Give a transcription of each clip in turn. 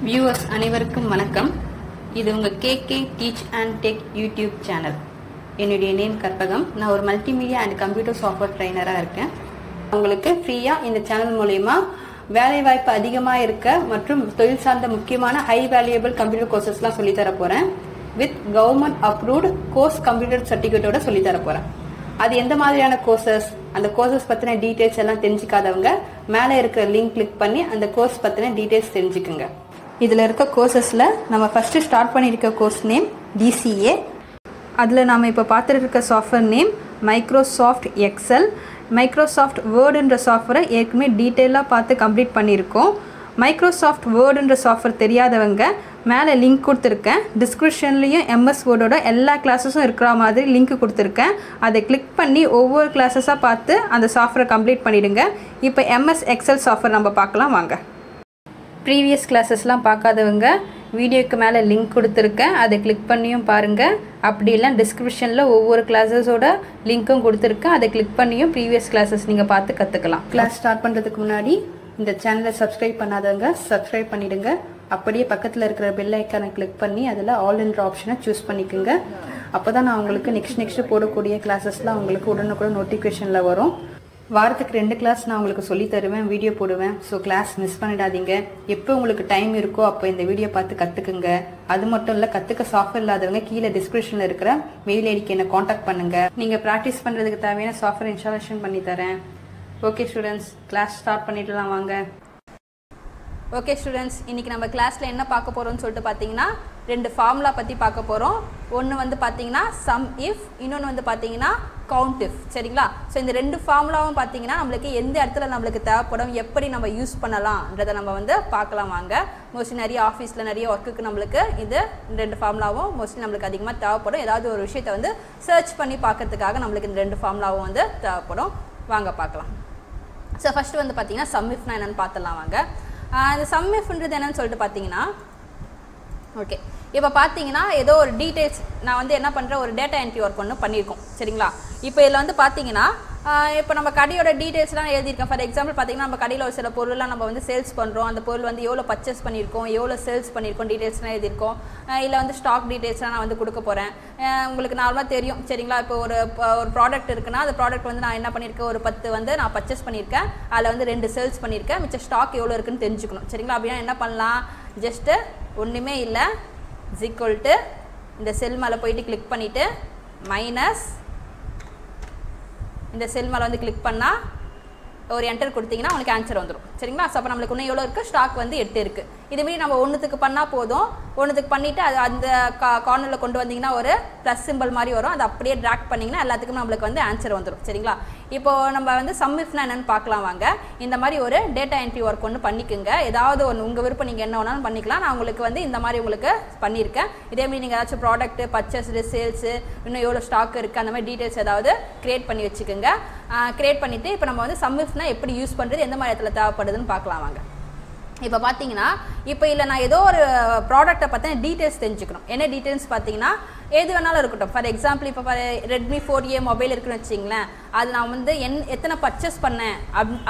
Viewers அனைவருக்கும் வணக்கம். இது உங்க KK teach and tech YouTube channel. என்னுடைய நேம் கற்பகம். நான் ஒரு மல்டிமீடியா அண்ட் கம்ப்யூட்டர் சாஃப்ட்வேர் ட்ரைனராக இருக்கேன். உங்களுக்கு ஃப்ரீயாக இந்த சேனல் மூலயமா வேலைவாய்ப்பு அதிகமாக இருக்க மற்றும் தொழில் சார்ந்த முக்கியமான ஹை வேல்யூபிள் கம்ப்யூட்டர் கோர்சஸ்லாம் சொல்லித்தர போகிறேன். With government approved course computer சர்டிஃபிகேட்டோட சொல்லித்தர போகிறேன். அது எந்த மாதிரியான கோர்சஸ், அந்த கோர்சஸ் பற்றின டீட்டெயில்ஸ் எல்லாம் தெரிஞ்சுக்காதவங்க மேலே இருக்கிற லிங்க் கிளிக் பண்ணி அந்த கோர்ஸ் பற்றின டீட்டெயில்ஸ் தெரிஞ்சுக்குங்க. இதில் இருக்க கோர்சஸில் நம்ம ஃபஸ்ட்டு ஸ்டார்ட் பண்ணியிருக்க கோர்ஸ் நேம் DCA. அதில் நாம் இப்போ பார்த்துருக்க software name Microsoft Excel. Microsoft வேர்டுன்ற சாஃப்ட்வேரை ஏற்கனவே டீட்டெயிலாக பார்த்து கம்ப்ளீட் பண்ணியிருக்கோம். மைக்ரோசாஃப்ட் வேர்டுன்ற சாஃப்ட்வேர் தெரியாதவங்க மேலே லிங்க் கொடுத்துருக்கேன். டிஸ்கிரிப்ஷன்லேயும் MS வேர்டோட எல்லா கிளாஸஸும் இருக்கிற மாதிரி லிங்க் கொடுத்துருக்கேன். அதை கிளிக் பண்ணி ஒவ்வொரு கிளாஸஸாக பார்த்து அந்த சாஃப்ட்வேரை கம்ப்ளீட் பண்ணிவிடுங்க. இப்போ MS எக்ஸல் சாஃப்ட்வேர் நம்ம பார்க்கலாம் வாங்க. ப்ரீவியஸ் கிளாஸஸ்லாம் பார்க்காதவங்க வீடியோக்கு மேலே லிங்க் கொடுத்துருக்கேன், அதை கிளிக் பண்ணியும் பாருங்கள். அப்படி இல்லை டிஸ்கிரிப்ஷனில் ஒவ்வொரு கிளாஸஸோட லிங்க்கும் கொடுத்துருக்கேன், அதை கிளிக் பண்ணியும் ப்ரீவியஸ் கிளாஸஸ் நீங்கள் பார்த்து கற்றுக்கலாம். கிளாஸ் ஸ்டார்ட் பண்ணுறதுக்கு முன்னாடி இந்த சேனலை சப்ஸ்கிரைப் பண்ணாதவங்க சப்ஸ்கிரைப் பண்ணிவிடுங்க. அப்படியே பக்கத்தில் இருக்கிற பெல் ஐக்கானை கிளிக் பண்ணி அதில் ஆல் என்ற ஆப்ஷனை சூஸ் பண்ணிக்கோங்க. அப்போ தான் நான் உங்களுக்கு நெக்ஸ்ட் போடக்கூடிய கிளாஸஸ்லாம் உங்களுக்கு உடனுக்குடன் நோட்டிஃபிகேஷனில் வரும். வாரத்துக்கு 2 கிளாஸ் நான் உங்களுக்கு சொல்லி தருவேன், வீடியோ போடுவேன். ஸோ கிளாஸ் மிஸ் பண்ணிடாதீங்க. எப்போ உங்களுக்கு டைம் இருக்கோ அப்போ இந்த வீடியோ பார்த்து கற்றுக்குங்க. அது மட்டும் இல்லை, கற்றுக்க சாஃப்ட்வேர் இல்லாதவங்க கீழே டிஸ்கிரிப்ஷனில் இருக்கிற மெயில் ஐடிக்கு என்னை காண்டாக்ட் பண்ணுங்கள். நீங்கள் ப்ராக்டிஸ் பண்ணுறதுக்கு தேவையான சாஃப்ட்வேர் இன்ஸ்டாலேஷன் பண்ணி தரேன். ஓகே ஸ்டூடெண்ட்ஸ், கிளாஸ் ஸ்டார்ட் பண்ணிடலாம் வாங்க. ஓகே ஸ்டூடெண்ட்ஸ், இன்றைக்கி நம்ம கிளாஸில் என்ன பார்க்க போகிறோம்னு சொல்லிட்டு பார்த்தீங்கன்னா 2 ஃபார்முலா பற்றி பார்க்க போகிறோம். ஒன்று வந்து பார்த்தீங்கன்னா சம் இஃப், இன்னொன்று வந்து பார்த்தீங்கன்னா கவுண்ட் இஃப். சரிங்களா? ஸோ இந்த 2 ஃபார்முலாவும் பார்த்தீங்கன்னா நம்மளுக்கு எந்த இடத்துல நம்மளுக்கு தேவைப்படும், எப்படி நம்ம யூஸ் பண்ணலாம்ன்றதை நம்ம வந்து பார்க்கலாம் வாங்க. மோஸ்ட்லி நிறைய ஆஃபீஸில் நிறைய ஒர்க்குக்கு நம்மளுக்கு இது 2 ஃபார்முலாவும் மோஸ்ட்லி நம்மளுக்கு அதிகமாக தேவைப்படும். ஏதாவது ஒரு விஷயத்தை வந்து சர்ச் பண்ணி பார்க்கறதுக்காக நம்மளுக்கு இந்த 2 ஃபார்முலாவும் வந்து தேவைப்படும். வாங்க பார்க்கலாம். ஸோ ஃபஸ்ட்டு வந்து பார்த்தீங்கன்னா சம் இஃப்னா என்னென்னு பார்த்துடலாம் வாங்க. இந்த சம் இஃப்ன்றது என்னன்னு சொல்லிட்டு பார்த்தீங்கன்னா, ஓகே இப்போ பார்த்தீங்கன்னா ஏதோ ஒரு டீட்டெயில்ஸ் நான் வந்து என்ன பண்ணுறேன், ஒரு டேட்டா என்ட்ரி ஒர்க் ஒன்று பண்ணியிருக்கோம். சரிங்களா? இப்போ இதில் வந்து பார்த்தீங்கன்னா இப்போ நம்ம கடையோட டீட்டெயில்ஸ்லாம் எழுதியிருக்கேன். ஃபார் எக்ஸாம்பிள் பார்த்தீங்கன்னா நம்ம கடையில் ஒரு சில பொருள்லாம் நம்ம வந்து சேல்ஸ் பண்ணுறோம். அந்த பொருள் வந்து எவ்வளோ பர்ச்சேஸ் பண்ணியிருக்கோம், எவ்வளோ சேல்ஸ் பண்ணியிருக்கோம் டீட்டெயில்ஸ்லாம் எழுதியிருக்கோம். இல்லை வந்து ஸ்டாக் டீட்டெயில்ஸ்லாம் நான் வந்து கொடுக்க போகிறேன். உங்களுக்கு நார்மலாக தெரியும். சரிங்களா? இப்போ ஒரு ப்ராடக்ட் இருக்குன்னா அந்த ப்ராடக்ட் வந்து நான் என்ன பண்ணியிருக்கேன், ஒரு 10 வந்து நான் பர்ச்சேஸ் பண்ணியிருக்கேன், அதில் வந்து 2 சேல்ஸ் பண்ணியிருக்கேன், மிச்சம் ஸ்டாக் எவ்வளோ இருக்குன்னு தெரிஞ்சுக்கணும். சரிங்களா? அப்படின்னா என்ன பண்ணலாம், ஜஸ்ட்டு ஒன்றுமே இல்லை, = இந்த செல் மேலே போயிட்டு கிளிக் பண்ணிவிட்டு மைனஸ் இந்த செல் மேலே வந்து கிளிக் பண்ணால் ஒரு என்டர் கொடுத்தீங்கன்னா உங்களுக்கு ஆன்சர் வந்துடும். சரிங்களா? ஸோ அப்போ நம்மளுக்கு இன்னும் எவ்வளோ இருக்குது, ஸ்டாக் வந்து 8 இருக்குது. இதுமாரி நம்ம ஒன்றுத்துக்கு பண்ணால் போதும். ஒன்றுத்துக்கு பண்ணிவிட்டு அது அந்த கார்னரில் கொண்டு வந்தீங்கன்னா ஒரு ப்ளஸ் சிம்பிள் மாதிரி வரும். அதை அப்படியே ட்ராக் பண்ணிங்கன்னா எல்லாத்துக்கும் நம்மளுக்கு வந்து ஆன்சர் வந்துடும். சரிங்களா? இப்போது நம்ம வந்து சம் இஃப்னா என்னென்னு பார்க்கலாம் வாங்க. இந்த மாதிரி ஒரு டேட்டா என்ட்ரி ஒர்க் ஒன்று பண்ணிக்கோங்க. ஏதாவது ஒன்று உங்கள் விருப்பம், நீங்கள் என்ன வேணாலும் பண்ணிக்கலாம். நான் உங்களுக்கு வந்து இந்த மாதிரி உங்களுக்கு பண்ணியிருக்கேன். இதேமாதிரி நீங்கள் ஏதாச்சும் ப்ராடக்ட்டு, பர்ச்சேஸ்டு, சேல்ஸு, இன்னும் எவ்வளோ ஸ்டாக் இருக்குது, அந்த மாதிரி டீட்டெயில்ஸ் ஏதாவது க்ரியேட் பண்ணி வச்சுக்கோங்க. க்ரியேட் பண்ணிவிட்டு இப்போ நம்ம வந்து சம் இஃப்னா எப்படி யூஸ் பண்ணுறது, எந்த மாதிரி இடத்துல தேவைப்படுதுன்னு பார்க்கலாம் வாங்க. இப்போ பார்த்தீங்கன்னா இப்போ இல்லை நான் ஏதோ ஒரு ப்ராடக்ட்டை பார்த்தீங்கன்னா டீட்டெயில்ஸ் தெரிஞ்சுக்கணும். என்ன டீட்டெயில்ஸ் பார்த்தீங்கன்னா எது வேணாலும் இருக்கட்டும். ஃபார் எக்ஸாம்பிள் இப்போ Redmi 4A மொபைல் இருக்குன்னு வச்சிங்களேன், அது நான் வந்து எத்தனை பர்ச்சேஸ் பண்ணேன்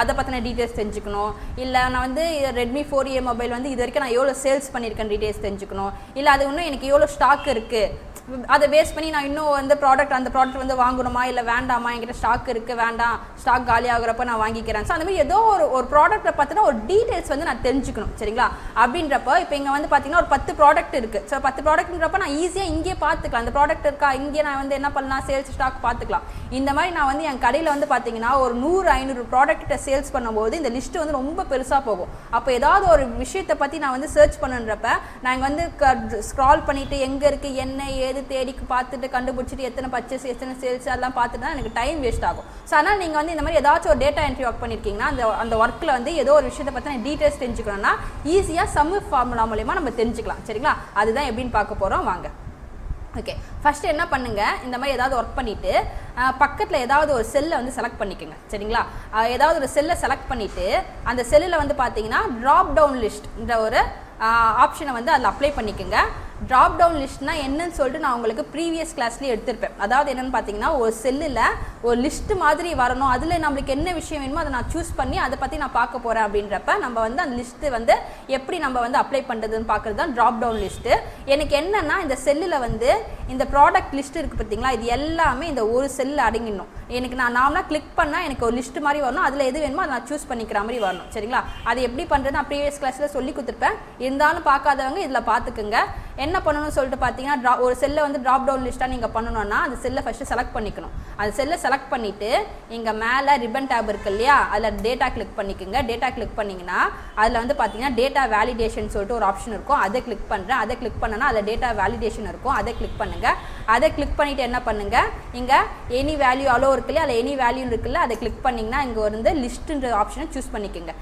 அதை பற்றின டீட்டெயில்ஸ் தெரிஞ்சுக்கணும். இல்லை நான் வந்து Redmi 4A மொபைல் வந்து இது வரைக்கும் நான் எவ்வளோ சேல்ஸ் பண்ணியிருக்கேன் டீட்டெயில்ஸ் தெரிஞ்சுக்கணும். இல்லை அது இன்னும் எனக்கு எவ்வளோ ஸ்டாக் இருக்குது, அதை பேஸ் பண்ணி நான் இன்னும் வந்து அந்த ப்ராடக்ட் வந்து வாங்கணுமா இல்லை வேண்டாமா, என்கிட்ட ஸ்டாக் இருக்குது, வேண்டாம், ஸ்டாக் காலி ஆகுறப்ப நான் வாங்கிக்கிறேன். ஸோ அந்த மாதிரி ஏதோ ஒரு ப்ராடக்ட்டை பார்த்தினா ஒரு டீட்டெயில்ஸ் வந்து நான் தெரிஞ்சுக்கணும். சரிங்களா? அப்படின்றப்போ இப்போ இங்கே வந்து பார்த்தீங்கன்னா ஒரு 10 ப்ராடக்ட் இருக்குது. ஸோ 10 ப்ராடக்ட்ன்றப்ப நான் ஈஸியாக இங்கே பார்த்துக்கலாம். அந்த ப்ராடக்ட் இருக்கா, இங்கே நான் வந்து என்ன பண்ணலாம், சேல்ஸ் ஸ்டாக் பார்த்துக்கலாம். இந்த மாதிரி நான் வந்து என் கடையில் வந்து பார்த்தீங்கன்னா ஒரு 100-500 ப்ராடக்ட்டை சேல்ஸ் பண்ணும்போது இந்த லிஸ்ட்டு வந்து ரொம்ப பெருசாக போகும். அப்போ ஏதாவது ஒரு விஷயத்தை பற்றி நான் வந்து சர்ச் பண்ணுன்றப்ப நான் இங்கே வந்து ஸ்க்ரால் பண்ணிவிட்டு எங்கே இருக்குது, என்ன ஏது தேடி பார்த்துட்டு கண்டுபிடிச்சிட்டு எத்தனை பர்ச்சேஸ், எத்தனை சேல்ஸ் அதெல்லாம் பார்த்துட்டு தான் எனக்கு டைம் வேஸ்ட் ஆகும். ஸோ அதனால் நீங்கள் வந்து இந்த மாதிரி ஏதாச்சும் ஒரு டேட்டா என்ட்ரி ஒர்க் பண்ணியிருக்கீங்கன்னா அந்த ஒர்க்கில் வந்து ஏதோ ஒரு விஷயத்தை பற்றின டீட்டெயில்ஸ் தெரிஞ்சுக்கணும்னா ஈஸியாக சம் இஃப் ஃபார்முலா மூலமா நம்ம தெரிஞ்சுக்கலாம். சரிங்களா? அதுதான் எப்படின்னு பார்க்க போகிறோம் வாங்க. ஓகே, ஃபஸ்ட்டு என்ன பண்ணுங்கள், இந்த மாதிரி ஏதாவது ஒர்க் பண்ணிவிட்டு பக்கத்தில் ஏதாவது ஒரு செல்லை வந்து செலக்ட் பண்ணிக்கோங்க. சரிங்களா? ஏதாவது ஒரு செல்லை செலக்ட் பண்ணிவிட்டு அந்த செல்லில் வந்து பார்த்தீங்கன்னா ட்ராப் டவுன் லிஸ்ட்ன்ற ஒரு ஆப்ஷனை வந்து அதில் அப்ளை பண்ணிக்கோங்க. drop down listனா என்னன்னு சொல்லிட்டு நான் உங்களுக்கு previous classல எடுத்துர்ப்பேன். அதாவது என்னன்னு பாத்தீங்கன்னா ஒரு செல்லுல ஒரு லிஸ்ட் மாதிரி வரணும். அதுல நமக்கு என்ன விஷயம் வேணுமோ அதை நான் சூஸ் பண்ணி அதை பத்தி நான் பார்க்க போறேன் அப்படின்றப்ப நம்ம வந்து அந்த லிஸ்ட் வந்து எப்படி நம்ம வந்து அப்ளை பண்றதுன்னு பார்க்கிறது தான் drop down list. எனக்கு என்னன்னா இந்த செல்லுல வந்து இந்த ப்ராடக்ட் லிஸ்ட் இருக்கு பாத்தீங்களா, இது எல்லாமே இந்த ஒரு செல்ல அடங்கிடணும். எனக்கு நான் நார்மலா கிளிக் பண்ணா எனக்கு ஒரு லிஸ்ட் மாதிரி வரணும். அதுல எது வேணுமோ அதை நான் சூஸ் பண்ணிக்கிற மாதிரி வரணும். சரிங்களா? அது எப்படி பண்றது நான் ப்ரீவியஸ் கிளாஸ்ல சொல்லி கொடுத்திருப்பேன். இருந்தாலும் பார்க்காதவங்க இதுல பாத்துக்கங்க. என்ன பண்ணணும்னு சொல்லிட்டு பாத்தீங்கன்னா ஒரு செல்ல வந்து drop down லிஸ்டா நீங்க பண்ணனும்னா அந்த செல்லை ஃபர்ஸ்ட் செலக்ட் பண்ணிக்கணும். அந்த செல்லை செலக்ட் பண்ணிட்டு இங்க மேல ரிப்பன் tab இருக்கு இல்லையா, அதுல டேட்டா கிளிக் பண்ணிக்கங்க. டேட்டா கிளிக் பண்ணீங்கன்னா அதுல வந்து பாத்தீங்கன்னா டேட்டா வேலிடேஷன் சொல்லிட்டு ஒரு ஆப்ஷன் இருக்கும். அதை கிளிக் பண்றேன். அதை கிளிக் பண்ணனா அதுல டேட்டா வேலிடேஷன் இருக்கும். அதை கிளிக் பண்ணுங்க. அதை கிளிக் பண்ணிட்டு என்ன பண்ணுங்க, இங்க எனி வேல்யூ அலோ இருக்குல்ல, அதுல எனி வேல்யூ இருக்குல்ல, அதை கிளிக் பண்ணீங்கன்னா இங்க வந்து லிஸ்ட்ன்ற ஆப்ஷனை சூஸ் பண்ணிக்கங்க.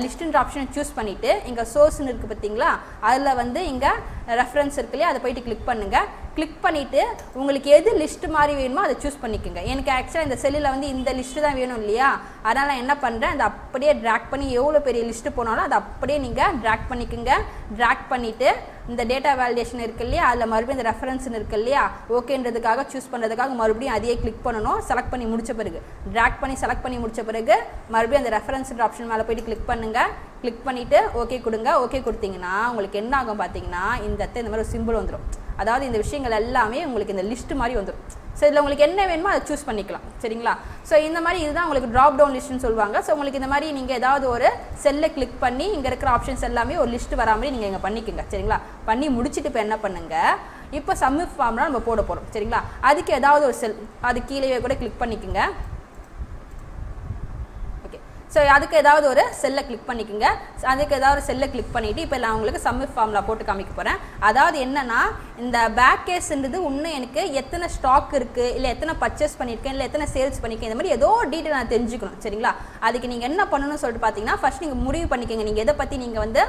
லிஸ்ட்ன்ற ஆப்ஷனை சூஸ் பண்ணிட்டு இங்க சோர்ஸ்னு இருக்கு பாத்தீங்களா, அதுல வந்து இங்க ரெஃபரன்ஸ் இருக்குல்ல, அதை போயிட்டு கிளிக் பண்ணுங்க. கிளிக் பண்ணிட்டு உங்களுக்கு எது லிஸ்ட் மாதிரி வேணுமோ அதை சூஸ் பண்ணிக்கங்க. எனக்கு ஆக்சுவலா இந்த செல்லில் வந்து இந்த லிஸ்ட் தான் வேணும் இல்லையா, அதனால என்ன பண்றேன், அதை அப்படியே டிராக் பண்ணி எவ்வளவு பெரிய லிஸ்ட் போனாலும் அதை அப்படியே நீங்க டிராக் பண்ணிக்கங்க. டிராக் பண்ணிட்டு இந்த டேட்டா வேலிடேஷன் இருக்கு இல்லையா, அதில் மறுபடியும் இந்த ரெஃபரன்ஸ் இருக்கு இல்லையா, ஓகேன்றதுக்காக சூஸ் பண்ணுறதுக்காக மறுபடியும் அதையே கிளிக் பண்ணணும். செலக்ட் பண்ணி முடிச்ச பிறகு ட்ராக் பண்ணி செலக்ட் பண்ணி முடிச்ச பிறகு மறுபடியும் அந்த ரெஃபரன்ஸ்ன்ற ஆப்ஷன் மேலே போயிட்டு கிளிக் பண்ணுங்க. கிளிக் பண்ணிட்டு ஓகே கொடுங்க. ஓகே கொடுத்தீங்கன்னா உங்களுக்கு என்ன ஆகும் பார்த்தீங்கன்னா இந்த மாதிரி ஒரு சிம்பிள் வந்துடும். அதாவது இந்த விஷயங்கள் எல்லாமே உங்களுக்கு இந்த லிஸ்ட் மாதிரி வந்துடும். ஸோ இதில் உங்களுக்கு என்ன வேணுமோ அதை சூஸ் பண்ணிக்கலாம். சரிங்களா? ஸோ இந்த மாதிரி இதுதான் உங்களுக்கு ட்ராப் டவுன் லிஸ்ட்னு சொல்லுவாங்க. ஸோ உங்களுக்கு இந்த மாதிரி நீங்கள் ஏதாவது ஒரு செல்லை கிளிக் பண்ணி இங்கே இருக்கிற ஆப்ஷன்ஸ் எல்லாமே ஒரு லிஸ்ட் வரா மாதிரி நீங்கள் இங்கே பண்ணிக்கோங்க. சரிங்களா? பண்ணி முடிச்சுட்டு இப்போ என்ன பண்ணுங்க, இப்போ சம்மிஃப் ஃபார்ம்லாம் நம்ம போட போகிறோம். சரிங்களா? அதுக்கு ஏதாவது ஒரு செல் அது கீழே கூட கிளிக் பண்ணிக்கோங்க. ஸோ அதுக்கு ஏதாவது ஒரு செல்லை கிளிக் பண்ணிக்கோங்க. அதுக்கு ஏதாவது ஒரு செல்லை கிளிக் பண்ணிவிட்டு இப்போ நான் உங்களுக்கு சம்மிஃப் ஃபார்முலா போட்டு காமிக்க போகிறேன். அதாவது என்னன்னா இந்த பேக் கேஸ்ன்றது இன்னும் எனக்கு எத்தனை ஸ்டாக் இருக்குது, இல்லை எத்தனை பர்ச்சேஸ் பண்ணியிருக்கேன், இல்லை எத்தனை சேல்ஸ் பண்ணியிருக்கேன், இந்த மாதிரி ஏதோ டீட்டெயில் நான் தெரிஞ்சுக்கணும். சரிங்களா? அதுக்கு நீங்கள் என்ன பண்ணணும்னு சொல்லிட்டு பார்த்தீங்கன்னா ஃபர்ஸ்ட் நீங்கள் முடிவு பண்ணிக்கோங்க. நீங்கள் எதை பற்றி நீங்கள் வந்து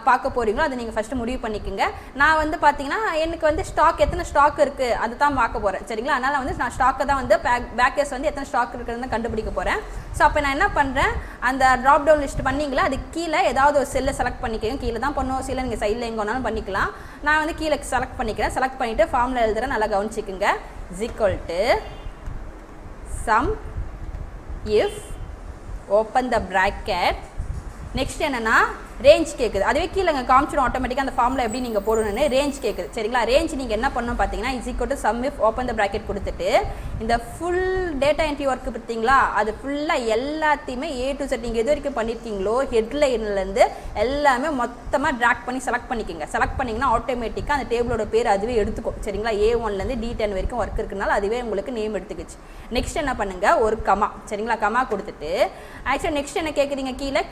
பார்க்க போகிறீங்களோ அதை நீங்கள் ஃபஸ்ட்டு முடிவு பண்ணிக்கோங்க. நான் வந்து பார்த்தீங்கன்னா எனக்கு வந்து ஸ்டாக் எத்தனை ஸ்டாக் இருக்குது அது தான் பார்க்க போகிறேன். சரிங்களா? அதனால் வந்து நான் ஸ்டாக்கை தான் வந்து பேக் கேஸ் வந்து எத்தனை ஸ்டாக் இருக்குதுன்னு கண்டுபிடிக்க போகிறேன். ஸோ அப்போ நான் என்ன பண்ணுறேன், அந்த ட்ராப் டவுன் லிஸ்ட் பண்ணீங்களா, அது கீழே ஏதாவது ஒரு செல்லை செலக்ட் பண்ணிக்கோங்க. கீழே தான் பண்ணுவோம், சில நீங்கள் சைடில் எங்கே வேணாலும் பண்ணிக்கலாம். நான் வந்து கீழே செலக்ட் பண்ணிக்கிறேன். செலக்ட் பண்ணிவிட்டு ஃபார்முலா எழுதுகிறேன். நல்லா கவனிச்சிக்கோங்க. Is equal to sum if open the bracket. Next என்னன்னா ரேஞ்ச் கேட்குது. அதுவே கீழே காமிச்சிடும் ஆட்டோமேட்டிக்காக அந்த ஃபார்முலா எப்படி நீங்கள் போடணும்னு ரேஞ்ச் கேட்குது. சரிங்களா? ரேஞ்ச் நீங்கள் என்ன பண்ணணும் பார்த்தீங்கன்னா is equal to sum if open the bracket கொடுத்துட்டு இந்த ஃபுல் டேட்டா என்ட்ரி ஒர்க் பார்த்தீங்களா, அது ஃபுல்லாக எல்லாத்தையுமே ஏ டு செட் நீங்கள் எது வரைக்கும் பண்ணியிருக்கீங்களோ ஹெட்லைன்லேருந்து எல்லாமே மொத்தமாக ட்ராக் பண்ணி செலக்ட் பண்ணிக்கோங்க. செலக்ட் பண்ணிங்கன்னா ஆட்டோமேட்டிக்காக அந்த டேபிளோட பேர் அதுவே எடுத்துக்கும். சரிங்களா? A1லேருந்து D10 வரைக்கும் ஒர்க் இருக்குனால அதுவே உங்களுக்கு நேம் எடுத்துக்கிச்சு. நெக்ஸ்ட் என்ன பண்ணுங்கள், ஒரு கமா. சரிங்களா? கமா கொடுத்துட்டு ஆக்சுவலாக நெக்ஸ்ட் என்ன கேட்குறீங்க, கீழே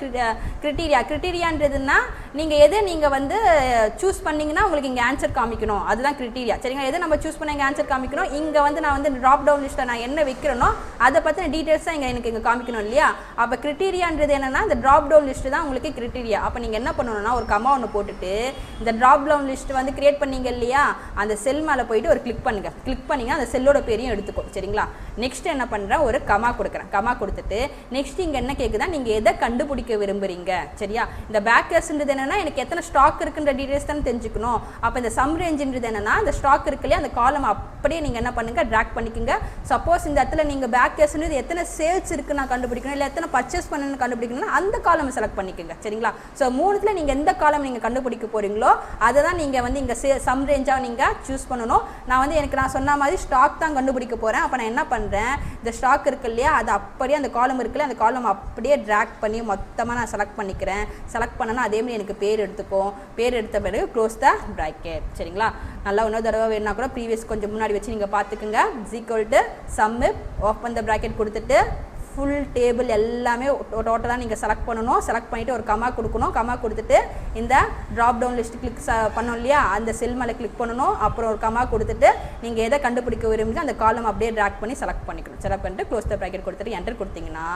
கிரிட்டீரியான்றதுன்னா நீங்கள் எது நீங்கள் வந்து சூஸ் பண்ணிங்கன்னா உங்களுக்கு இங்கே ஆன்சர் காமிக்கணும், அதுதான் கிரிட்டீரியா. சரிங்களா? எது நம்ம சூஸ் பண்ண இங்கே ஆன்சர் காமிக்கணும். இங்கே வந்து நான் வந்து ட்ராப் டவுன் லிஸ்ட்டில் நான் என்ன வைக்கிறேனோ அதை பற்றின டீட்டெயில்ஸ் தான் எனக்கு இங்கே காமிக்கணும் இல்லையா. அப்போ கிரிட்டீரியான்றது என்னன்னா இந்த ட்ராப் டவுன் லிஸ்ட்டு தான் உங்களுக்கு கிரிட்டீரியா. அப்போ நீங்கள் என்ன பண்ணணும்னா ஒரு கமா ஒன்று போட்டுட்டு இந்த ட்ராப் டவுன் லிஸ்ட் வந்து கிரியேட் பண்ணீங்க இல்லையா, அந்த செல் மேலே போயிட்டு ஒரு கிளிக் பண்ணுங்கள். கிளிக் பண்ணிங்கன்னா அந்த செல்லோட பேரையும் எடுத்துக்கும். சரிங்களா? நெக்ஸ்ட் என்ன பண்ணுறேன், ஒரு கமா கொடுக்குறேன். கமா கொடுத்துட்டு நெக்ஸ்ட் இங்கே என்ன கேட்குதா, நீங்கள் எதை கண்டுபிடிக்க விரும்புகிறீங்க. சரியா? இந்த பேக் கேஸ்ன்றது என்னன்னா எனக்கு எத்தனை ஸ்டாக் இருக்குன்ற டீடைல்ஸ் தான் தெரிஞ்சுக்கணும். அப்போ இந்த சம் ரேஞ்சுன்றது என்னன்னா இந்த ஸ்டாக் இருக்கு இல்லையா, அந்த காலம் அப்படியே நீங்கள் என்ன பண்ணுங்க, ட்ராக் பண்ணிக்கோங்க. சப்போஸ் இந்த இடத்துல நீங்கள் பேக் கேஸ்ன்றது எத்தனை சேல்ஸ் இருக்கு நான் கண்டுபிடிக்கணும், இல்லை எத்தனை பர்ச்சேஸ் பண்ணணும்னு கண்டுபிடிக்கணும்னா அந்த காலம் செலக்ட் பண்ணிக்கோங்க. சரிங்களா? ஸோ மூணுத்தில் நீங்கள் எந்த காலம் நீங்கள் கண்டுபிடிக்க போறீங்களோ அதை தான் நீங்கள் வந்து இங்கே சம் ரேஞ்சாக நீங்கள் சூஸ் பண்ணணும். நான் வந்து எனக்கு நான் சொன்ன மாதிரி ஸ்டாக் தான் கண்டுபிடிக்க போகிறேன். அப்போ நான் என்ன பண்ணுறேன், இந்த ஸ்டாக் இருக்கு இல்லையா அது அப்படியே அந்த காலம் இருக்குல்ல அந்த காலம் அப்படியே ட்ராக் பண்ணி மொத்தமாக நான் செலக்ட் பண்ணிக்கிறேன். செலக்ட் பண்ணனா அதே மாதிரி எனக்கு பேர் எடுத்துக்கும். பேர் எடுத்த பிறகு க்ளோஸ் த ப்ராக்கெட். சரிங்களா? நல்லா இன்னொரு தடவை வேணுன்னா கூட ப்ரீவியஸ் கொஞ்சம் முன்னாடி வச்சு நீங்கள் பார்த்துக்குங்க. Is equal to sum if open the bracket கொடுத்துட்டு ஃபுல் டேபிள் எல்லாமே டோட்டலாக நீங்கள் செலக்ட் பண்ணணும். செலக்ட் பண்ணிவிட்டு ஒரு கமா கொடுக்கணும். கமா கொடுத்துட்டு இந்த ட்ராப் டவுன் லிஸ்ட் கிளிக் பண்ணோம் இல்லையா, அந்த செல் மேலே கிளிக் பண்ணணும். அப்புறம் ஒரு கமா கொடுத்துட்டு நீங்கள் எதை கண்டுபிடிக்க விரும்புங்க அந்த காலம் அப்படியே ட்ராக் பண்ணி செலக்ட் பண்ணிக்கணும். செலக்ட் பண்ணிட்டு க்ளோஸ் த ப்ராக்கெட் கொடுத்துட்டு என்டர் கொடுத்தீங்கன்னா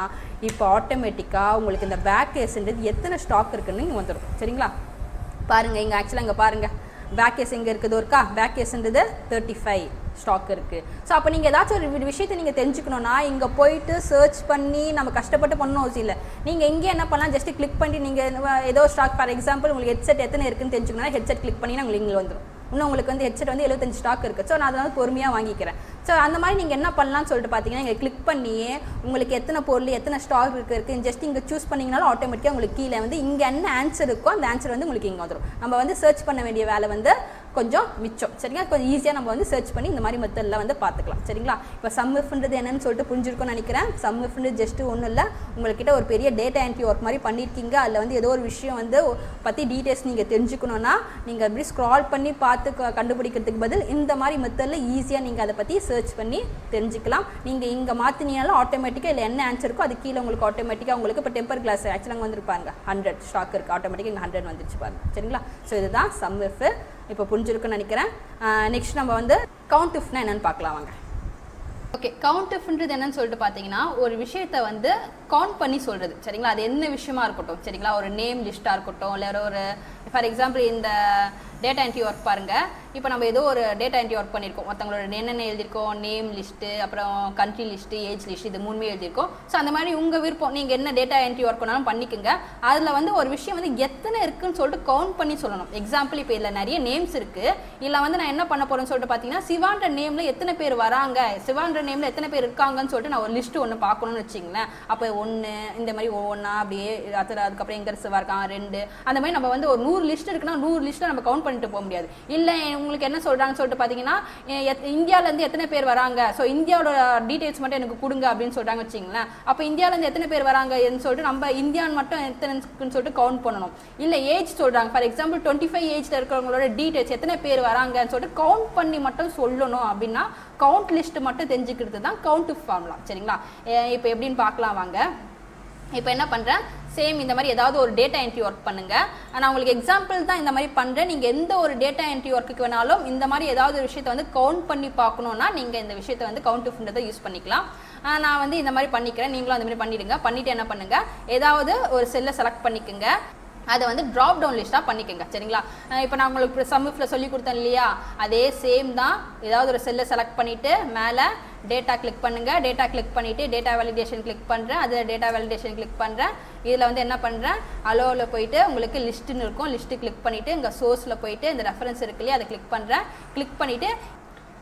இப்போ ஆட்டோமேட்டிக்காக உங்களுக்கு இந்த பேக் கேஸ்ன்றது எத்தனை ஸ்டாக் இருக்குன்னு இங்கே வந்துடும். சரிங்களா? பாருங்கள் இங்கே ஆக்சுவலாக இங்கே பாருங்கள் பேக் கேஸ் எங்கே இருக்குது ஒருக்கா. பேக் கேஸ்ன்றது 35 ஸ்டாக் இருக்குது. ஸோ அப்போ நீங்கள் ஏதாச்சும் ஒரு விஷயத்தை நீங்கள் தெரிஞ்சுக்கணுன்னா இங்கே போயிட்டு சர்ச் பண்ணி நம்ம கஷ்டப்பட்டு பண்ணணும் அவசியம் இல்லை. நீங்கள் எங்கே என்ன பண்ணலாம், ஜஸ்ட் கிளிக் பண்ணி நீங்கள் ஏதோ ஸ்டாக் ஃபார் எக்ஸாம்பிள் உங்களுக்கு ஹெட்செட் எத்தனை இருக்குன்னு தெரிஞ்சுக்கணும்னா ஹெட்செட் கிளிக் பண்ணிங்கன்னா உங்களுக்கு இங்கே வந்துடும். இன்னும் உங்களுக்கு வந்து ஹெட்செட் வந்து 75 ஸ்டாக் இருக்குது. ஸோ நான் அதை வந்து பொறுமையாக வாங்கிக்கிறேன். ஸோ அந்த மாதிரி நீங்கள் என்ன பண்ணலாம்னு சொல்லிட்டு பார்த்தீங்கன்னா இங்கே கிளிக் பண்ணியே உங்களுக்கு எத்தனை பொருள் எத்தனை ஸ்டாக் இருக்குது ஜஸ்ட் இங்கே சூஸ் பண்ணிங்கனாலும் ஆட்டோமேட்டிக்காக உங்களுக்கு கீழே வந்து இங்கே என்ன ஆன்சர் இருக்கோ அந்த ஆன்சர் வந்து உங்களுக்கு இங்கே வந்துடும். நம்ம வந்து சர்ச் பண்ண வேண்டிய வேலை வந்து கொஞ்சம் மிச்சம். சரிங்களா? கொஞ்சம் ஈஸியாக நம்ம வந்து சர்ச் பண்ணி இந்த மாதிரி மெத்தடில் வந்து பார்த்துக்கலாம். சரிங்களா? இப்போ சம் இஃப்ன்றது என்னன்னு சொல்லிட்டு புரிஞ்சிருக்கும்னு நினைக்கிறேன். சம் இஃப்ன்றது ஜஸ்ட் ஒன்றும் இல்லை, உங்கள்கிட்ட ஒரு பெரிய டேட்டா என்ட்ரி ஒர்க் மாதிரி பண்ணியிருக்கீங்க. அதில் வந்து ஏதோ ஒரு விஷயம் வந்து பற்றி டீட்டெயில்ஸ் நீங்கள் தெரிஞ்சுக்கணுன்னா நீங்கள் அப்படி ஸ்க்ரால் பண்ணி பார்த்து கண்டுபிடிக்கிறதுக்கு பதில் இந்த மாதிரி மெத்தடில் ஈஸியாக நீங்கள் அதை பற்றி சர்ச் பண்ணி தெரிஞ்சுக்கலாம். நீங்கள் இங்கே மாற்றினீங்கனாலும் ஆட்டோமேட்டிக்காக இல்லை என்ன ஆன்சர் இருக்கோ அது கீழே உங்களுக்கு ஆட்டோமேட்டிக்காக உங்களுக்கு இப்போ டெம்பர் கிளாஸ் ஆக்சுவலாக வந்துருப்பாங்க 100 ஸ்டாக் இருக்குது, ஆட்டோமேட்டிக்காக இங்கே 100 வந்துருச்சு பாருங்க. சரிங்களா? ஸோ இதுதான் சம் இஃப். இப்போ புரிஞ்சிருக்குன்னு நினைக்கிறேன். நெக்ஸ்ட் நம்ம வந்து கவுண்ட் இஃப்னா என்னன்னு பார்க்கலாம் வாங்க. ஓகே, கவுண்ட் இஃப்ன்றது என்னன்னு சொல்லிட்டு பார்த்தீங்கன்னா ஒரு விஷயத்தை வந்து கவுண்ட் பண்ணி சொல்கிறது. சரிங்களா? அது என்ன விஷயமா இருக்கட்டும். சரிங்களா? ஒரு நேம் லிஸ்ட்டாக இருக்கட்டும், இல்லை ஒரு ஃபார் எக்ஸாம்பிள் இந்த டேட்டா என்ட்ரி ஒர்க் பாருங்கள். இப்போ நம்ம ஏதோ ஒரு டேட்டா என்ட்ரி ஒர்க் பண்ணியிருக்கோம், மற்றவங்களோட என்னென்ன எழுதியிருக்கோம், நேம் லிஸ்ட்டு, அப்புறம் கண்ட்ரி லிஸ்ட்டு, ஏஜ் லிஸ்ட், இது 3மே எழுதியிருக்கோம். ஸோ அந்த மாதிரி உங்கள் விருப்பம், நீங்கள் என்ன டேட்டா என்ட்ரி ஒர்க் பண்ணாலும் பண்ணிக்கோங்க. அதில் வந்து ஒரு விஷயம் வந்து எத்தனை இருக்குன்னு சொல்லிட்டு கவுண்ட் பண்ணி சொல்லணும். எக்ஸாம்பிள் இப்போ இதில் நிறைய நேம்ஸ் இருக்குது. இல்லை வந்து நான் என்ன பண்ண போகிறேன்னு சொல்லிட்டு பார்த்தீங்கன்னா சிவான்ற நேமில் எத்தனை பேர் வராங்க, சிவான்ற நேமில் எத்தனை பேர் இருக்காங்கன்னு சொல்லிட்டு நான் ஒரு லிஸ்ட்டு ஒன்று பார்க்கணும்னு வச்சிங்களேன். அப்போ 1 இந்த மாதிரி ஒவ்வொன்றா அப்படியே அதுக்கப்புறம் எங்கே சிவா இருக்கான் 2 அந்த மாதிரி நம்ம வந்து ஒரு 100 லிஸ்ட் இருக்குன்னா 100 லிஸ்ட்டில் நம்ம கவுண்ட் பண்ணிட்டு போக முடியாது. இல்லை உங்களுக்கு என்ன சொல்கிறாங்கன்னு சொல்லிட்டு பார்த்தீங்கன்னா இந்தியாவிலேருந்து எத்தனை பேர் வராங்க, ஸோ இந்தியாவோட டீட்டெயில்ஸ் மட்டும் எனக்கு கொடுங்க அப்படின்னு சொல்கிறாங்க வச்சிங்களேன். அப்போ இந்தியாவிலேருந்து எத்தனை பேர் வராங்கன்னு சொல்லிட்டு நம்ம இந்தியான்னு மட்டும் எத்தனைன்னு சொல்லிட்டு கவுண்ட் பண்ணணும். இல்லை ஏஜ் சொல்கிறாங்க, ஃபார் எக்ஸாம்பிள் 25 ஏஜில் இருக்கிறவங்களோட டீட்டெயில்ஸ் எத்தனை பேர் வராங்கன்னு சொல்லிட்டு கவுண்ட் பண்ணி மட்டும் சொல்லணும். அப்படின்னா கவுண்ட் லிஸ்ட் மட்டும் தெரிஞ்சுக்கிறது தான் கவுண்ட் ஃபார்முலா. சரிங்களா? இப்போ எப்படின்னு பார்க்கலாம் வாங்க. இப்போ என்ன பண்ணுறேன், சேம் இந்த மாதிரி ஏதாவது ஒரு டேட்டா என்ட்ரி ஒர்க் பண்ணுங்கள். நான் உங்களுக்கு எக்ஸாம்பிள் தான் இந்த மாதிரி பண்ணுறேன். நீங்கள் எந்த ஒரு டேட்டா என்ட்ரி ஒர்க்குக்கு வேணாலும் இந்த மாதிரி ஏதாவது ஒரு விஷயத்தை வந்து கவுண்ட் பண்ணி பார்க்கணுன்னா நீங்கள் இந்த விஷயத்தை வந்து கவுண்ட் இஃப்ன்றதை யூஸ் பண்ணிக்கலாம். நான் வந்து இந்த மாதிரி பண்ணிக்கிறேன், நீங்களும் அந்த மாதிரி பண்ணிவிடுங்க. பண்ணிவிட்டு என்ன பண்ணுங்கள், ஏதாவது ஒரு செல்லை செலக்ட் பண்ணிக்கோங்க. அதை வந்து ட்ராப் டவுன் லிஸ்ட்டாக பண்ணிக்கோங்க. சரிங்களா? இப்போ நான் உங்களுக்கு சம் இஃப்ல சொல்லி கொடுத்தேன் இல்லையா, அதே சேம் தான். ஏதாவது ஒரு செல்லை செலக்ட் பண்ணிவிட்டு மேலே டேட்டா கிளிக் பண்ணுங்கள். டேட்டா கிளிக் பண்ணிவிட்டு டேட்டா வேலிடேஷன் கிளிக் பண்ணுறேன். அதில் டேட்டா வேலிடேஷன் கிளிக் பண்ணுறேன். இதில் வந்து என்ன பண்ணுறேன், அலோவில் போயிட்டு உங்களுக்கு லிஸ்ட்டுன்னு இருக்கும், லிஸ்ட்டு கிளிக் பண்ணிவிட்டு இங்கே சோர்ஸில் போயிட்டு இந்த ரெஃபரன்ஸ் இருக்கு இல்லையா அதை கிளிக் பண்ணுறேன். கிளிக் பண்ணிவிட்டு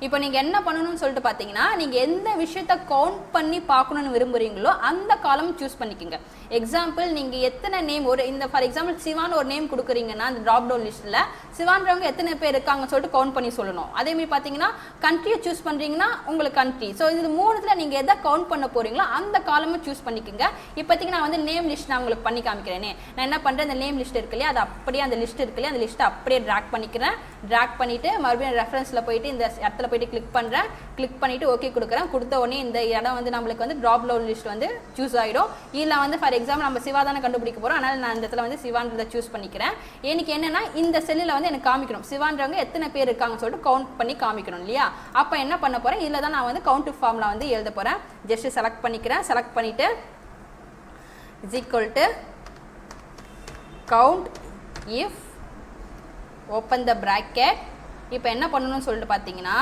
இப்போ நீங்கள் என்ன பண்ணணும்னு சொல்லிட்டு பார்த்தீங்கன்னா நீங்கள் எந்த விஷயத்தை கவுண்ட் பண்ணி பார்க்கணுன்னு விரும்புகிறீங்களோ அந்த காலம் சூஸ் பண்ணிக்கோங்க. எக்ஸாம்பிள் நீங்கள் எத்தனை நேம் ஒரு இந்த ஃபார் எக்ஸாம்பிள் சிவான்னு ஒரு நேம் கொடுக்குறீங்கன்னா அந்த ட்ராப் டவுன் லிஸ்ட்டில் சிவான்றவங்க எத்தனை பேர் இருக்காங்கன்னு சொல்லிட்டு கவுண்ட் பண்ணி சொல்லணும். அதேமாதிரி பார்த்தீங்கன்னா கண்ட்ரியை சூஸ் பண்ணுறீங்கன்னா உங்களுக்கு கண்ட்ரி. ஸோ இது 3ல் நீங்கள் எதை கவுண்ட் பண்ண போகிறீங்களோ அந்த காலமும் சூஸ் பண்ணிக்கோங்க. இப்போதைக்கு நான் வந்து நேம் லிஸ்ட் நான் உங்களுக்கு பண்ணி காமிக்கிறேனே. நான் என்ன பண்ணுறேன், இந்த நேம் லிஸ்ட் இருக்கு இல்லையா அது அப்படியே அந்த லிஸ்ட் இருக்கு இல்லையா அந்த லிஸ்ட்டை அப்படியே ட்ராக் பண்ணிக்கிறேன். ட்ராக் பண்ணிவிட்டு மறுபடியும் ரெஃபரன்ஸில் போயிட்டு இந்த இடத்துல போயிட்டு கிளிக் பண்ணுறேன். கிளிக் பண்ணிவிட்டு ஓகே கொடுக்குறேன். கொடுத்த உடனே இந்த இடம் வந்து நம்மளுக்கு வந்து ட்ராப் டவுன் லிஸ்ட் வந்து சூஸ் ஆகிடும். இதில் வந்து ஃபார் எக்ஸாம்பிள் நம்ம சிவா தானே கண்டுபிடிக்க போகிறோம், அதனால் நான் இந்த இடத்துல வந்து சிவான்றதை சூஸ் பண்ணிக்கிறேன். எனக்கு என்னென்னா இந்த செல்லில் வந்து எனக்கு காமிக்கணும் சிவான்றவங்க எத்தனை பேர் இருக்காங்கன்னு சொல்லிட்டு கவுண்ட் பண்ணி காமிக்கணும் இல்லையா. அப்போ என்ன பண்ண போகிறேன், இதில் தான் நான் வந்து கவுண்ட் ஃபார்முலா வந்து எழுத போகிறேன். ஜஸ்ட் செலக்ட் பண்ணிக்கிறேன். செலக்ட் பண்ணிவிட்டு is equal to count if open the bracket. இப்போ என்ன பண்ணணும்னு சொல்லிட்டு பார்த்தீங்கன்னா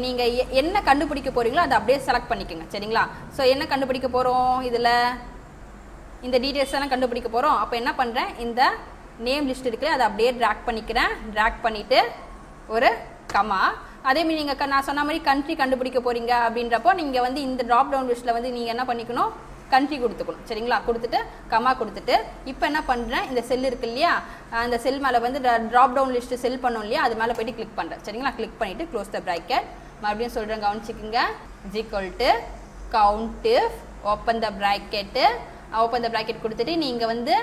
நீங்கள் என்ன கண்டுபிடிக்க போகிறீங்களோ அதை அப்படியே செலக்ட் பண்ணிக்கோங்க. சரிங்களா? ஸோ என்ன கண்டுபிடிக்க போகிறோம், இதில் இந்த டீட்டெயில்ஸ் எல்லாம் கண்டுபிடிக்க போகிறோம். அப்போ என்ன பண்ணுறேன், இந்த நேம் லிஸ்ட் இருக்குல்ல அதை அப்படியே ட்ராக் பண்ணிக்கிறேன். ட்ராக் பண்ணிவிட்டு ஒரு கமா. அதேமாதிரி நீங்கள் நான் சொன்ன மாதிரி கண்ட்ரி கண்டுபிடிக்க போகிறீங்க அப்படின்றப்போ நீங்கள் வந்து இந்த ட்ராப் டவுன் லிஸ்ட்டில் வந்து நீங்கள் என்ன பண்ணிக்கணும், கண்ட்ரி கொடுத்துக்கணும். சரிங்களா? கொடுத்துட்டு கமா கொடுத்துட்டு இப்போ என்ன பண்ணுறேன், இந்த செல் இருக்கு இல்லையா அந்த செல் மேலே வந்து ட்ராப் டவுன் லிஸ்ட்டு செல் பண்ணோம் இல்லையா அது மேலே போய்ட்டு கிளிக் பண்ணுறேன். சரிங்களா? கிளிக் பண்ணிவிட்டு க்ளோஸ் த பிராக்கெட். மறுபடியும் சொல்கிறேன், கவனிச்சிக்கோங்க. Is equal to count if open the bracket. Open the bracket கொடுத்துட்டு நீங்கள் வந்து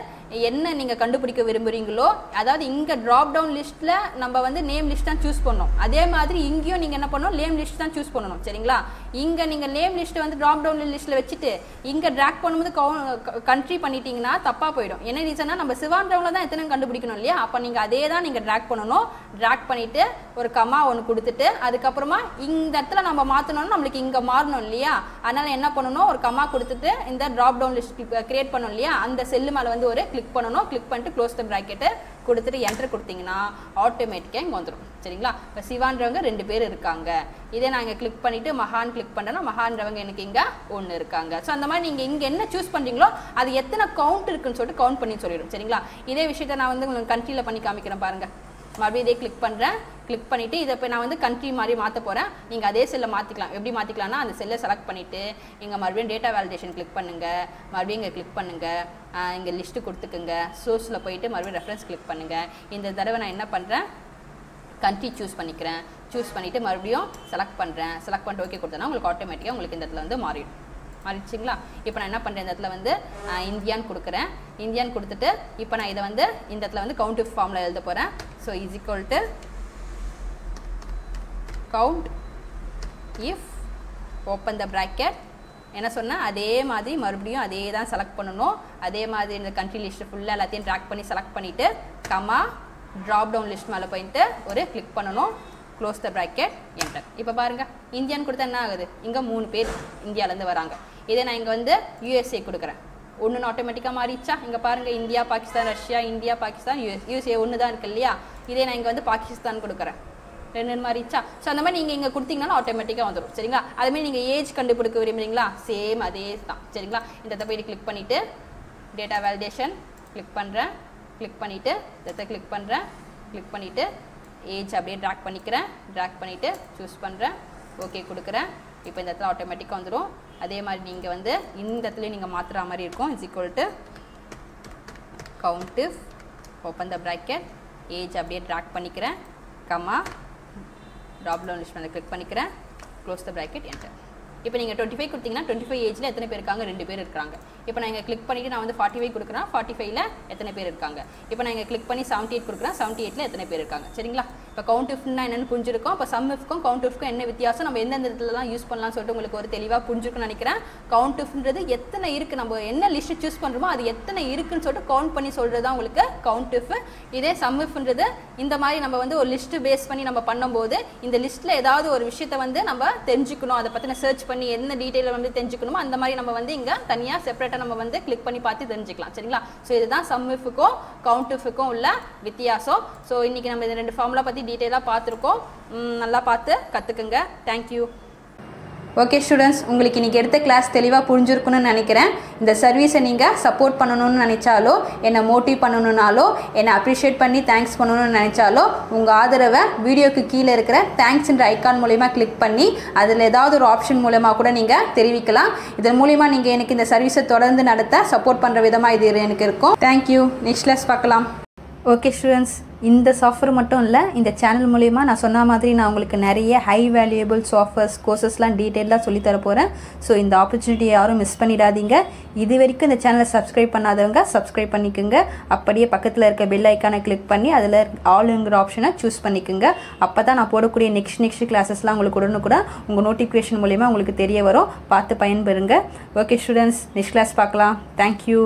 என்ன நீங்கள் கண்டுபிடிக்க விரும்புகிறீங்களோ அதாவது இங்கே ட்ராப் டவுன் லிஸ்ட்டில் நம்ம வந்து நேம் லிஸ்ட் தான் சூஸ் பண்ணணும். அதே மாதிரி இங்கேயும் நீங்கள் என்ன பண்ணணும், நேம் லிஸ்ட் தான் சூஸ் பண்ணணும். சரிங்களா? இங்கே நீங்கள் நேம் லிஸ்ட்டு வந்து ட்ராப் டவுன் லிஸ்ட்டில் வச்சுட்டு இங்கே ட்ராக் பண்ணும்போது கண்ட்ரி பண்ணிட்டீங்கன்னா தப்பாக போயிடும். என்ன ரீசன்னா நம்ம சிவான்றவங்கள தான் எத்தனை கண்டுபிடிக்கணும் இல்லையா. அப்போ நீங்கள் அதே தான் நீங்கள் ட்ராக் பண்ணணும். ட்ராக் பண்ணிவிட்டு ஒரு கமா ஒன்று கொடுத்துட்டு அதுக்கப்புறமா இந்த இடத்துல நம்ம மாற்றணும்னா நம்மளுக்கு இங்கே மாறணும் இல்லையா. அதனால் என்ன பண்ணணும், ஒரு கமா கொடுத்துட்டு இந்த ட்ராப் டவுன் லிஸ்ட் கிரியேட் பண்ணணும் இல்லையா அந்த செல்லு மேலே வந்து ஒரு கிளிக் பண்ணணும். கிளிக் பண்ணிட்டு க்ளோஸ் த பிராக்கெட்டு கொடுத்துட்டு என்டர் கொடுத்தீங்கன்னா ஆட்டோமேட்டிக்காக இங்கே வந்துடும். சரிங்களா? இப்போ சிவான்றவங்க 2 பேர் இருக்காங்க. இதே நான் இங்கே கிளிக் பண்ணிவிட்டு மகான் கிளிக் பண்ணேன்னா மகான்றவங்க எனக்கு இங்கே 1 இருக்காங்க. ஸோ அந்த மாதிரி நீங்கள் இங்கே என்ன சூஸ் பண்ணுறீங்களோ அது எத்தனை கவுண்ட் இருக்குன்னு சொல்லிட்டு கவுண்ட் பண்ணி சொல்லிடும். சரிங்களா? இதே விஷயத்தை நான் வந்து உங்களுக்கு கண்ட்ரியில் பண்ணி காமிக்கிறேன் பாருங்கள். மறுபடியும் இதே கிளிக் பண்ணுறேன். கிளிக் பண்ணிவிட்டு இதை இப்போ நான் வந்து கண்ட்ரி மாதிரி மாற்ற போகிறேன். நீங்கள் அதே செல்லை மாற்றிக்கலாம். எப்படி மாற்றிக்கலாம்னா அந்த செல்லை செலக்ட் பண்ணிவிட்டு இங்கே மறுபடியும் டேட்டா வேலிடேஷன் கிளிக் பண்ணுங்கள். மறுபடியும் இங்கே கிளிக் பண்ணுங்கள். இங்கே லிஸ்ட்டு கொடுத்துக்குங்க. சோர்ஸில் போயிட்டு மறுபடியும் ரெஃபரன்ஸ் கிளிக் பண்ணுங்கள். இந்த தடவை நான் என்ன பண்ணுறேன், கண்ட்ரி சூஸ் பண்ணிக்கிறேன். சூஸ் பண்ணிவிட்டு மறுபடியும் செலக்ட் பண்ணுறேன். செலக்ட் பண்ணிட்டு ஓகே கொடுத்தேன்னா உங்களுக்கு ஆட்டோமேட்டிக்காக உங்களுக்கு இந்த இடத்துல வந்து மாறிடுச்சிங்களா. இப்போ நான் என்ன பண்ணுறேன், இந்த இடத்துல வந்து இந்தியான்னு கொடுக்குறேன். இந்தியான்னு கொடுத்துட்டு இப்போ நான் இதை வந்து இந்த இடத்துல வந்து கவுண்ட் இஃப் ஃபார்மில் எழுத போகிறேன். So is equal to count if open the bracket. என்ன சொன்னால் அதே மாதிரி மறுபடியும் அதே தான் செலக்ட் பண்ணணும். அதே மாதிரி இந்த கண்ட்ரி லிஸ்ட்டு ஃபுல்லாக எல்லாத்தையும் ட்ராக் பண்ணி செலக்ட் பண்ணிவிட்டு கமா ட்ராப் டவுன் லிஸ்ட் மேலே போயிட்டு ஒரு கிளிக் பண்ணணும். Close the bracket, enter. இப்போ பாருங்கள் இந்தியான்னு கொடுத்தா என்ன ஆகுது, இங்கே 3 பேர் இந்தியாவிலேருந்து வராங்க. இதே நான் இங்கே வந்து யூஎஸ்ஏ கொடுக்குறேன். ஒன்று ஆட்டோமேட்டிக்காக மாறிடுச்சா. இங்கே பாருங்கள் India, Pakistan, Russia, India, Pakistan, USA ஒன்று தான் இருக்குது இல்லையா. இதே நான் இங்கே வந்து பாகிஸ்தான் கொடுக்குறேன். 2 மாறிடுச்சா. ஸோ அந்த மாதிரி நீங்கள் இங்கே கொடுத்தீங்கனாலும் ஆட்டோமேட்டிக்காக வந்துடும். சரிங்களா. அதேமாதிரி நீங்கள் ஏஜ் கண்டுபிடிக்க விரும்புறீங்களா, சேம் அதே தான். சரிங்களா. இந்த இடத்த போய்ட்டு கிளிக் பண்ணிவிட்டு டேட்டா வேலிடேஷன் கிளிக் பண்ணுறேன். கிளிக் பண்ணிவிட்டு இடத்த கிளிக் பண்ணுறேன். கிளிக் பண்ணிவிட்டு ஏஜ் அப்படியே ட்ராக் பண்ணிக்கிறேன். ட்ராக் பண்ணிவிட்டு சூஸ் பண்ணுறேன். ஓகே கொடுக்குறேன். இப்போ இந்த இடத்துல ஆட்டோமேட்டிக்காக வந்துடும். அதே மாதிரி நீங்கள் வந்து இந்த இடத்துலையும் நீங்கள் மாற்றுற மாதிரி இருக்கும். Is equal to count if open the bracket age அப்படியே ட்ராக் பண்ணிக்கிறேன். கமா ட்ராப் டவுன் லிஸ்ட் மேலே கிளிக் பண்ணிக்கிறேன். Close the bracket, enter. இப்போ நீங்கள் 25 கொடுத்தீங்கன்னா 25 ஏஜில் எத்தனை பேர் இருக்காங்க, 2 பேர் இருக்காங்க. இப்போ நான் இங்கே கிளிக் பண்ணிவிட்டு நான் வந்து 45 கொடுக்குறேன். 45ல் எத்தனை பேர் இருக்காங்க. இப்போ நான் இங்கே கிளிக் பண்ணி 78 கொடுக்குறேன். 78ல் எத்தனை பேர் இருக்காங்க. சரிங்களா. இப்போ கவுண்ட் இஃப்னா என்னென்னு புரிஞ்சிருக்கும். இப்போ சம் இஃப்க்கும் கவுண்ட் இஃப்க்கும் என்ன வித்தியாசம், நம்ம எந்தெந்த இடத்துலலாம் யூஸ் பண்ணலாம்னு சொல்லிட்டு உங்களுக்கு ஒரு தெளிவாக புரிஞ்சிருக்குன்னு நினைக்கிறேன். கவுண்ட் இஃப்ன்றது எத்தனை இருக்குது, நம்ம என்ன லிஸ்ட்டு சூஸ் பண்ணுறோமோ அது எத்தனை இருக்குன்னு சொல்லிட்டு கவுண்ட் பண்ணி சொல்கிறது தான் உங்களுக்கு கவுண்ட் இஃப். இதே சம் இஃப்ன்றது இந்த மாதிரி நம்ம வந்து ஒரு லிஸ்ட்டு பேஸ் பண்ணி நம்ம பண்ணும்போது இந்த லிஸ்ட்டில் ஏதாவது ஒரு விஷயத்தை வந்து நம்ம தெரிஞ்சுக்கணும், அதை பற்றின சர்ச் பண்ணி என்ன டீட்டெயில் வந்து தெரிஞ்சுக்கணுமோ அந்த மாதிரி நம்ம வந்து இங்கே தனியாக செப்பரேட்டாக நம்ம வந்து கிளிக் பண்ணி பார்த்து தெரிஞ்சுக்கலாம். சரிங்களா. ஸோ இதுதான் சம் இஃப்க்கும் கவுண்ட் இஃப்க்கும் உள்ள வித்தியாசம். ஸோ இன்றைக்கி நம்ம இந்த 2 ஃபார்முலா பற்றி டீட்டெயிலாக பார்த்துருக்கோம். நல்லா பார்த்து கற்றுக்குங்க. தேங்க்யூ. ஓகே ஸ்டூடெண்ட்ஸ், உங்களுக்கு இன்றைக்கி எடுத்த கிளாஸ் தெளிவாக புரிஞ்சிருக்குன்னு நினைக்கிறேன். இந்த சர்வீஸை நீங்கள் சப்போர்ட் பண்ணணும்னு நினச்சாலோ, என்னை மோட்டிவ் பண்ணணுன்னாலோ, என்னை அப்ரிஷியேட் பண்ணி தேங்க்ஸ் பண்ணணும்னு நினச்சாலோ உங்கள் ஆதரவை வீடியோக்கு கீழே இருக்கிற தேங்க்ஸ்ன்ற ஐக்கான் மூலமா கிளிக் பண்ணி அதில் ஏதாவது ஒரு ஆப்ஷன் மூலமாக கூட நீங்கள் தெரிவிக்கலாம். இதன் மூலிமா நீங்கள் எனக்கு இந்த சர்வீஸை தொடர்ந்து நடத்த சப்போர்ட் பண்ணுற விதமாக இது எனக்கு இருக்கும். தேங்க்யூ. நெக்ஸ்ட் கிளாஸ் பார்க்கலாம். ஓகே ஸ்டூடெண்ட்ஸ், இந்த சாஃப்ட்வேர் மட்டும் இல்லை, இந்த சேனல் மூலிமா நான் சொன்ன மாதிரி நான் உங்களுக்கு நிறைய ஹை வேல்யூபிள் சாஃப்ட்வேர்ஸ் கோர்சஸ்லாம் டீட்டெயிலாக சொல்லித்தர போகிறேன். ஸோ இந்த ஆப்பர்ச்சுனிட்டியை யாரும் மிஸ் பண்ணிடாதீங்க. இது வரைக்கும் இந்த சேனலை சப்ஸ்கிரைப் பண்ணாதவங்க சப்ஸ்கிரைப் பண்ணிக்கோங்க. அப்படியே பக்கத்தில் இருக்க பெல் ஐக்கானை கிளிக் பண்ணி அதில் ஆளுங்கிற ஆப்ஷனை சூஸ் பண்ணிக்கோங்க. அப்போ தான் நான் போடக்கூடிய நெக்ஸ்ட் கிளாஸஸ்லாம் உங்களுக்கு உடனுக்குடன் உங்கள் நோட்டிஃபிகேஷன் மூலிமா உங்களுக்கு தெரிய வரும். பார்த்து பயன்பெறுங்க. ஓகே ஸ்டூடெண்ட்ஸ், நெக்ஸ்ட் கிளாஸ் பார்க்கலாம். தேங்க்யூ.